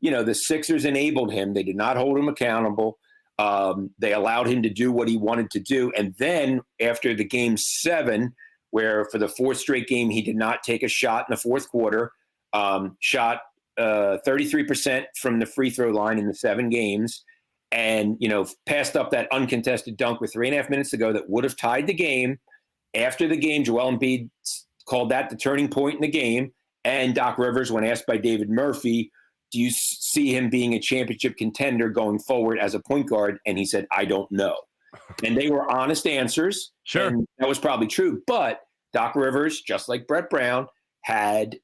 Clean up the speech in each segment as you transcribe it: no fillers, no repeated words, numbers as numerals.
the Sixers enabled him. They did not hold him accountable. They allowed him to do what he wanted to do. And then after the game 7, where for the 4th straight game, he did not take a shot in the 4th quarter, shot 33% from the free throw line in the 7 games, and, passed up that uncontested dunk with 3.5 minutes to go that would have tied the game. After the game, Joel Embiid called that the turning point in the game. And Doc Rivers, when asked by David Murphy, do you see him being a championship contender going forward as a point guard? And he said, I don't know. And they were honest answers. Sure. And that was probably true. But Doc Rivers, just like Brett Brown, had,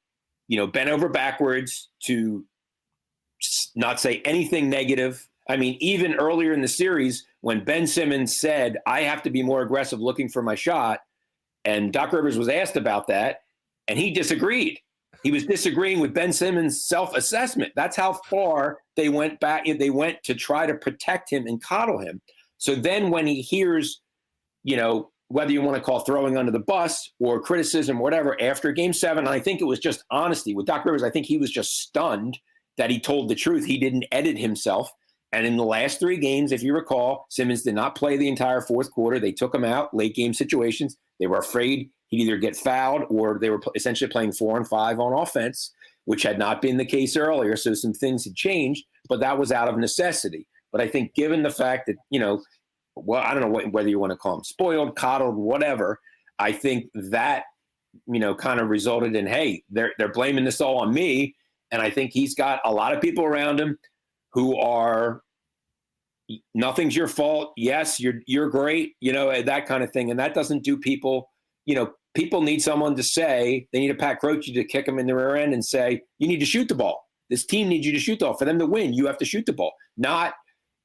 bent over backwards to not say anything negative. I mean, even earlier in the series, when Ben Simmons said, I have to be more aggressive looking for my shot, and Doc Rivers was asked about that, and he disagreed. He was disagreeing with Ben Simmons' self-assessment. That's how far they went back. They went to try to protect him and coddle him. So then when he hears, whether you want to call throwing under the bus or criticism, whatever, after game 7, I think it was just honesty. With Doc Rivers, I think he was just stunned that he told the truth. He didn't edit himself. And in the last 3 games, if you recall, Simmons did not play the entire 4th quarter. They took him out, late game situations. They were afraid he'd either get fouled or they were essentially playing 4-on-5 on offense, which had not been the case earlier. So some things had changed, but that was out of necessity. But I think given the fact that, I don't know whether you want to call him spoiled, coddled, whatever, I think that, kind of resulted in, hey, they're blaming this all on me. And I think he's got a lot of people around him who are, nothing's your fault. Yes, you're great, that kind of thing. And that doesn't do people, people need someone to say, they need a Pat Croce to kick them in the rear end and say, you need to shoot the ball. This team needs you to shoot the ball. For them to win, you have to shoot the ball. Not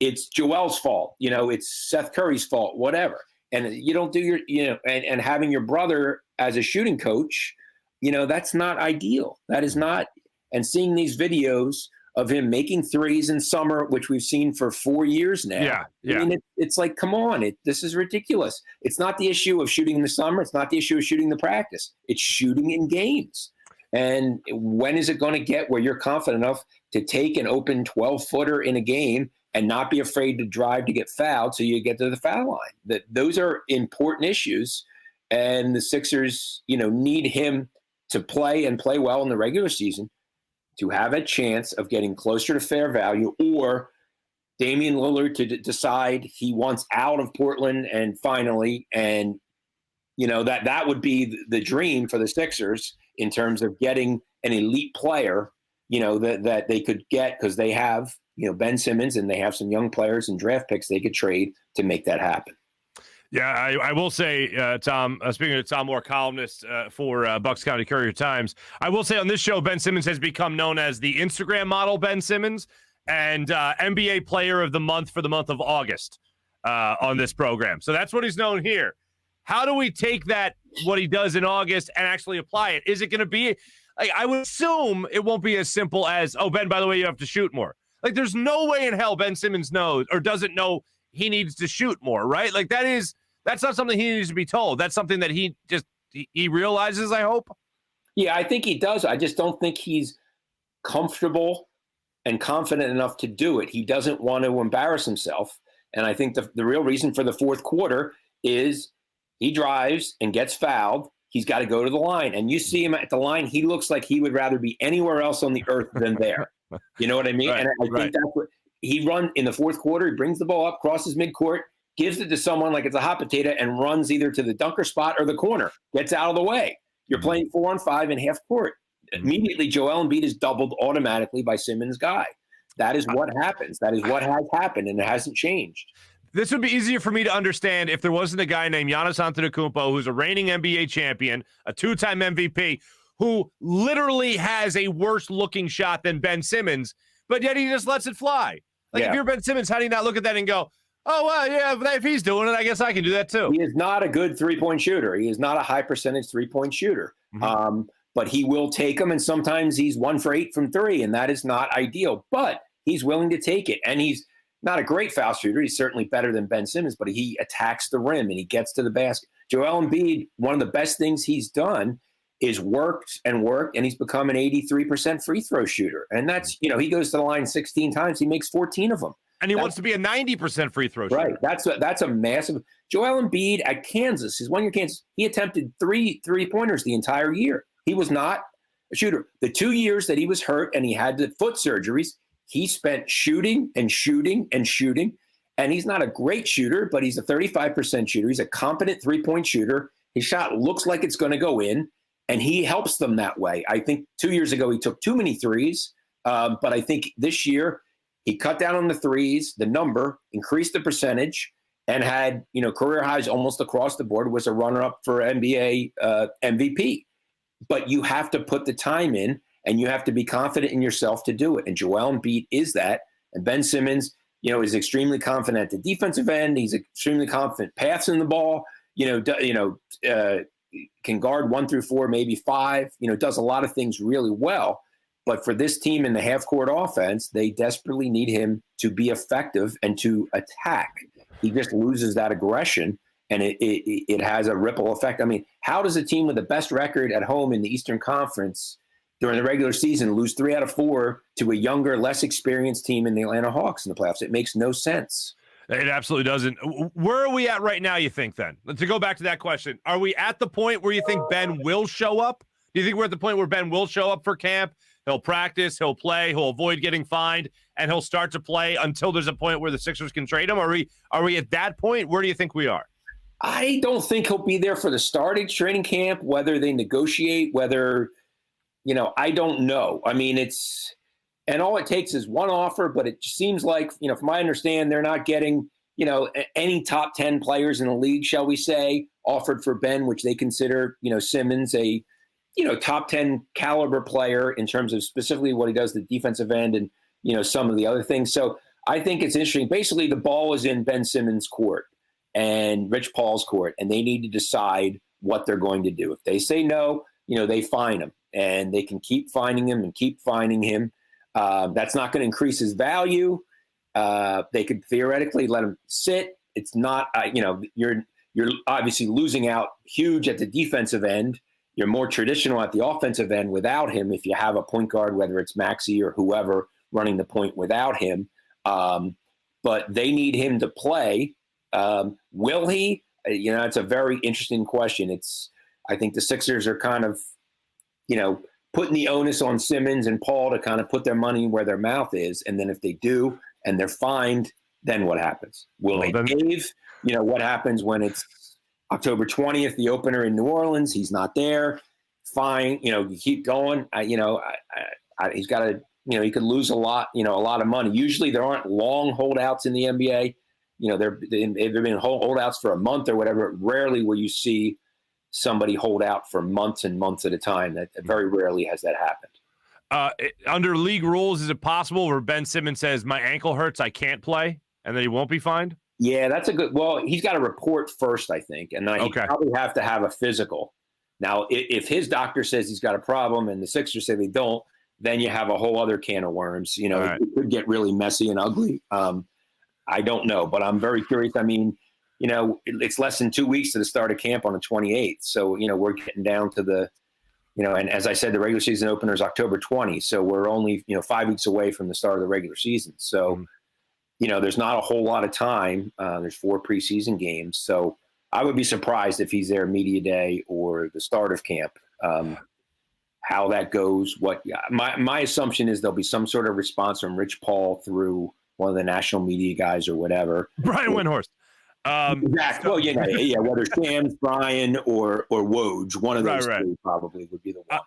it's Joel's fault, it's Seth Curry's fault, whatever. And you don't do and having your brother as a shooting coach, that's not ideal. That is not. And seeing these videos of him making threes in summer, which we've seen for 4 years now. Yeah. I mean, it's like, come on, this is ridiculous. It's not the issue of shooting in the summer. It's not the issue of shooting the practice. It's shooting in games. And when is it going to get where you're confident enough to take an open 12-footer in a game and not be afraid to drive to get fouled so you get to the foul line? Those are important issues. And the Sixers, need him to play and play well in the regular season to have a chance of getting closer to fair value, or Damian Lillard to decide he wants out of Portland and finally, and that would be the dream for the Sixers in terms of getting an elite player, that they could get, because they have, Ben Simmons, and they have some young players and draft picks they could trade to make that happen. Yeah, I will say, Tom, speaking of Tom Moore, columnist for Bucks County Courier-Times, I will say on this show, Ben Simmons has become known as the Instagram model Ben Simmons and NBA Player of the Month for the month of August on this program. So that's what he's known here. How do we take that, what he does in August, and actually apply it? Is it going to be, I would assume it won't be as simple as, oh, Ben, by the way, you have to shoot more. There's no way in hell Ben Simmons knows or doesn't know he needs to shoot more, right? That's not something he needs to be told. That's something that he realizes, I hope. Yeah, I think he does. I just don't think he's comfortable and confident enough to do it. He doesn't want to embarrass himself. And I think the real reason for the 4th quarter is he drives and gets fouled. He's got to go to the line. And you see him at the line, he looks like he would rather be anywhere else on the earth than there. You know what I mean? Right, and I think that's what he run in the 4th quarter. He brings the ball up, crosses midcourt, gives it to someone like it's a hot potato, and runs either to the dunker spot or the corner, gets out of the way. You're playing 4-on-5 in half court. Immediately, Joel Embiid is doubled automatically by Simmons' guy. That is what happens. That is what has happened, and it hasn't changed. This would be easier for me to understand if there wasn't a guy named Giannis Antetokounmpo, who's a reigning NBA champion, a 2-time MVP, who literally has a worse-looking shot than Ben Simmons, but yet he just lets it fly. If you're Ben Simmons, how do you not look at that and go, oh, well, yeah, if he's doing it, I guess I can do that too. He is not a good three-point shooter. He is not a high-percentage three-point shooter. Mm-hmm. But he will take them, and sometimes he's 1 for 8 from 3, and that is not ideal. But he's willing to take it, and he's not a great foul shooter. He's certainly better than Ben Simmons, but he attacks the rim, and he gets to the basket. Joel Embiid, one of the best things he's done is worked and worked, and he's become an 83% free throw shooter. And that's, he goes to the line 16 times. He makes 14 of them. And he wants to be a 90% free throw shooter. Right. That's a massive. Joel Embiid at Kansas, his 1 year Kansas, he attempted three-pointers the entire year. He was not a shooter. The 2 years that he was hurt and he had the foot surgeries, he spent shooting and shooting and shooting. And he's not a great shooter, but he's a 35% shooter. He's a competent three-point shooter. His shot looks like it's going to go in, and he helps them that way. I think 2 years ago he took too many threes, but I think this year he cut down on the threes, the number, increased the percentage, and had career highs almost across the board, was a runner-up for NBA MVP. But you have to put the time in, and you have to be confident in yourself to do it. And Joel Embiid is that. And Ben Simmons, is extremely confident at the defensive end. He's extremely confident passing the ball. Can guard 1 through 4, maybe 5. Does a lot of things really well. But for this team in the half-court offense, they desperately need him to be effective and to attack. He just loses that aggression, and it has a ripple effect. I mean, how does a team with the best record at home in the Eastern Conference during the regular season lose 3 out of 4 to a younger, less experienced team in the Atlanta Hawks in the playoffs? It makes no sense. It absolutely doesn't. Where are we at right now, you think, then? To go back to that question, are we at the point where you think Ben will show up? Do you think we're at the point where Ben will show up for camp? He'll practice, he'll play, he'll avoid getting fined, and he'll start to play until there's a point where the Sixers can trade him? Are we at that point? Where do you think we are? I don't think he'll be there for the starting training camp, whether they negotiate, whether, I don't know. I mean, and all it takes is one offer, but it seems like, from my understanding, they're not getting, any top 10 players in the league, shall we say, offered for Ben, which they consider, Simmons a, top 10 caliber player in terms of specifically what he does, the defensive end and, some of the other things. So I think it's interesting. Basically, the ball is in Ben Simmons' court and Rich Paul's court, and they need to decide what they're going to do. If they say no, they fine him, and they can keep fining him and keep fining him. That's not going to increase his value. They could theoretically let him sit. It's not, you're obviously losing out huge at the defensive end. You're more traditional at the offensive end without him if you have a point guard, whether it's Maxey or whoever running the point without him. But they need him to play. Will he? It's a very interesting question. I think the Sixers are kind of, putting the onus on Simmons and Paul to kind of put their money where their mouth is. And then if they do and they're fined, then what happens? Will they cave? What happens when it's October 20th, the opener in New Orleans? He's not there. Fine. You keep going. He's got to, he could lose a lot of money. Usually there aren't long holdouts in the NBA. They've been holdouts for a month or whatever. Rarely will you see somebody hold out for months and months at a time. That very rarely has that happened. Under league rules, is it possible where Ben Simmons says, my ankle hurts, I can't play, and then he won't be fined? Yeah, that's he's got to report first, I think. And then he probably have to have a physical. Now, if his doctor says he's got a problem and the Sixers say they don't, then you have a whole other can of worms. Right. It could get really messy and ugly. I don't know, but I'm very curious. I mean, it's less than 2 weeks to the start of camp on the 28th. So, we're getting down to the, and as I said, the regular season opener is October 20. So we're only, 5 weeks away from the start of the regular season. So, there's not a whole lot of time. There's 4 preseason games. So I would be surprised if he's there media day or the start of camp. How that goes, my assumption is there'll be some sort of response from Rich Paul through one of the national media guys or whatever. Brian Windhorst. Exactly. Well, whether Shams, Brian, or Woj, one of those two probably would be the one.